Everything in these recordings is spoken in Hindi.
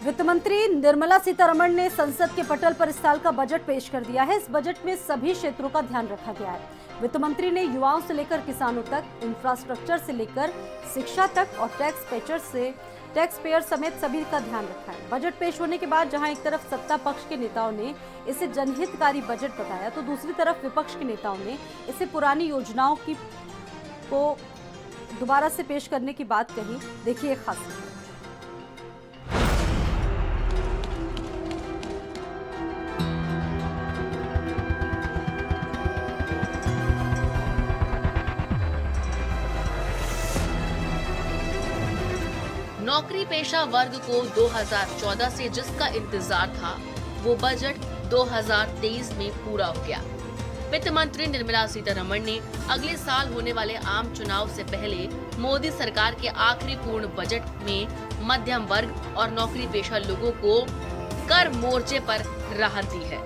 वित्त मंत्री निर्मला सीतारमण ने संसद के पटल पर इस साल का बजट पेश कर दिया है। इस बजट में सभी क्षेत्रों का ध्यान रखा गया है। वित्त मंत्री ने युवाओं से लेकर किसानों तक, इंफ्रास्ट्रक्चर से लेकर शिक्षा तक और टैक्स पेयर समेत सभी का ध्यान रखा है। बजट पेश होने के बाद जहां एक तरफ सत्ता पक्ष के नेताओं ने इसे जनहितकारी बजट बताया, तो दूसरी तरफ विपक्ष के नेताओं ने इसे पुरानी योजनाओं को दोबारा से पेश करने की बात कही। देखिए खास रिपोर्ट। नौकरी पेशा वर्ग को 2014 से जिसका इंतजार था, वो बजट 2023 में पूरा हो गया। वित्त मंत्री निर्मला सीतारमण ने अगले साल होने वाले आम चुनाव से पहले मोदी सरकार के आखिरी पूर्ण बजट में मध्यम वर्ग और नौकरी पेशा लोगों को कर मोर्चे पर राहत दी है।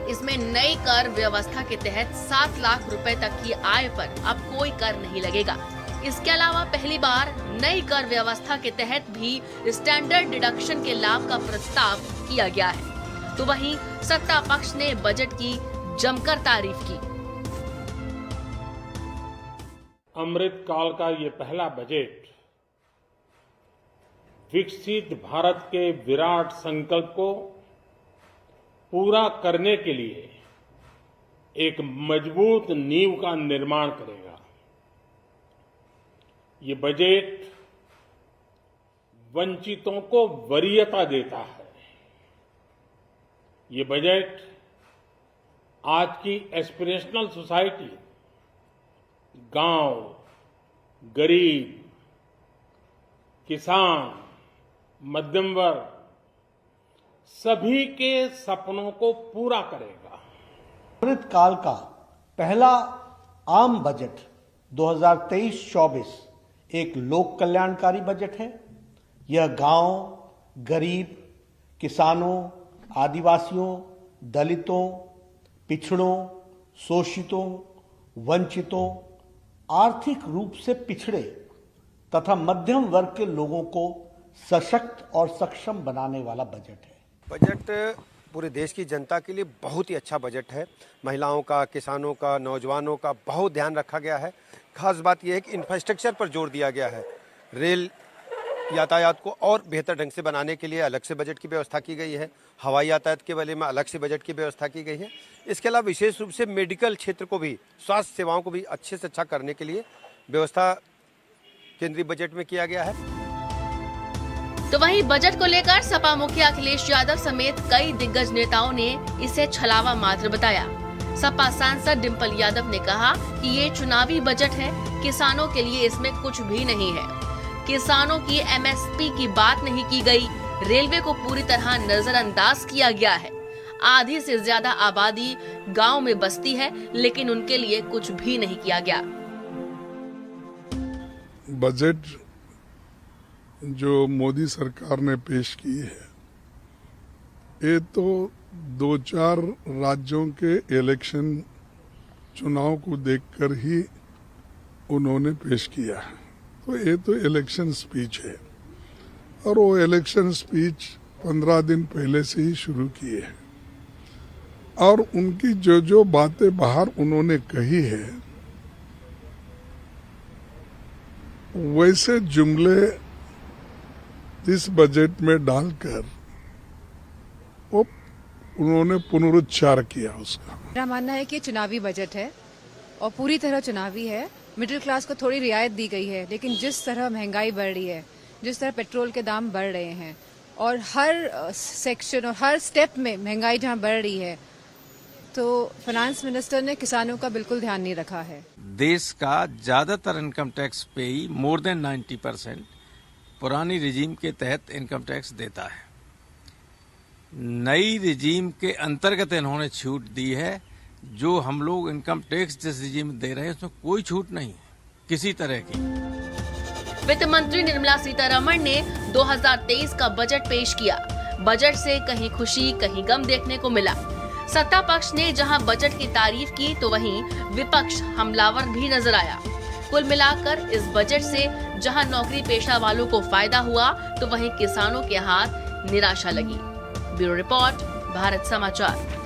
इसमें नई कर व्यवस्था के तहत 7 लाख रुपए तक की आय पर अब कोई कर नहीं लगेगा। इसके अलावा पहली बार नई कर व्यवस्था के तहत भी स्टैंडर्ड डिडक्शन के लाभ का प्रस्ताव किया गया है। तो वहीं सत्ता पक्ष ने बजट की जमकर तारीफ की। अमृत काल का ये पहला बजट विकसित भारत के विराट संकल्प को पूरा करने के लिए एक मजबूत नींव का निर्माण करेगा। ये बजट वंचितों को वरीयता देता है। ये बजट आज की एस्पिरेशनल सोसाइटी, गांव, गरीब, किसान, मध्यम वर्ग सभी के सपनों को पूरा करेगा। अमृत काल का पहला आम बजट 2023-24 एक लोक कल्याणकारी बजट है। यह गांव, गरीब, किसानों, आदिवासियों, दलितों, पिछड़ों, शोषितों, वंचितों, आर्थिक रूप से पिछड़े तथा मध्यम वर्ग के लोगों को सशक्त और सक्षम बनाने वाला बजट है। बजट पूरे देश की जनता के लिए बहुत ही अच्छा बजट है। महिलाओं का, किसानों का, नौजवानों का बहुत ध्यान रखा गया है। खास बात यह है कि इंफ्रास्ट्रक्चर पर जोर दिया गया है। रेल यातायात को और बेहतर ढंग से बनाने के लिए अलग से बजट की व्यवस्था की गई है। हवाई यातायात के बारे में अलग से बजट की व्यवस्था की गई है। इसके अलावा विशेष रूप से मेडिकल क्षेत्र को भी, स्वास्थ्य सेवाओं को भी अच्छे से अच्छा करने के लिए व्यवस्था केंद्रीय बजट में किया गया है। तो वहीं बजट को लेकर सपा मुखिया अखिलेश यादव समेत कई दिग्गज नेताओं ने इसे छलावा मात्र बताया। सपा सांसद डिंपल यादव ने कहा कि ये चुनावी बजट है, किसानों के लिए इसमें कुछ भी नहीं है। किसानों की एमएसपी की बात नहीं की गई। रेलवे को पूरी तरह नजरअंदाज किया गया है। आधी से ज्यादा आबादी गांव में बसती है, लेकिन उनके लिए कुछ भी नहीं किया गया। बजट जो मोदी सरकार ने पेश की है, ये तो 2-4 राज्यों के इलेक्शन चुनाव को देखकर ही उन्होंने पेश किया है। तो ये तो इलेक्शन स्पीच है और वो इलेक्शन स्पीच 15 दिन पहले से ही शुरू किए हैं और उनकी जो बातें बाहर उन्होंने कही है, वैसे जुमले इस बजट में डालकर वो उन्होंने पुनरुच्चार किया उसका। मेरा मानना है कि चुनावी बजट है और पूरी तरह चुनावी है। मिडिल क्लास को थोड़ी रियायत दी गई है, लेकिन जिस तरह महंगाई बढ़ रही है, जिस तरह पेट्रोल के दाम बढ़ रहे हैं और हर सेक्शन और हर स्टेप में महंगाई जहां बढ़ रही है, तो फाइनेंस मिनिस्टर ने किसानों का बिल्कुल ध्यान नहीं रखा है। देश का ज्यादातर इनकम टैक्स पे ही मोर देन 90% पुरानी रिजीम के तहत इनकम टैक्स देता है। नई रिजीम के अंतर्गत इन्होंने छूट दी है। जो हम लोग इनकम टैक्स जिस रिजीम में दे रहे हैं उसमें कोई छूट नहीं है किसी तरह की। वित्त मंत्री निर्मला सीतारमण ने 2023 का बजट पेश किया। बजट से कहीं खुशी कहीं गम देखने को मिला। सत्ता पक्ष ने जहां बजट की तारीफ की, तो वहीं विपक्ष हमलावर भी नजर आया। कुल मिलाकर इस बजट से जहां नौकरी पेशा वालों को फायदा हुआ, तो वहीं किसानों के हाथ निराशा लगी। ब्यूरो रिपोर्ट, भारत समाचार।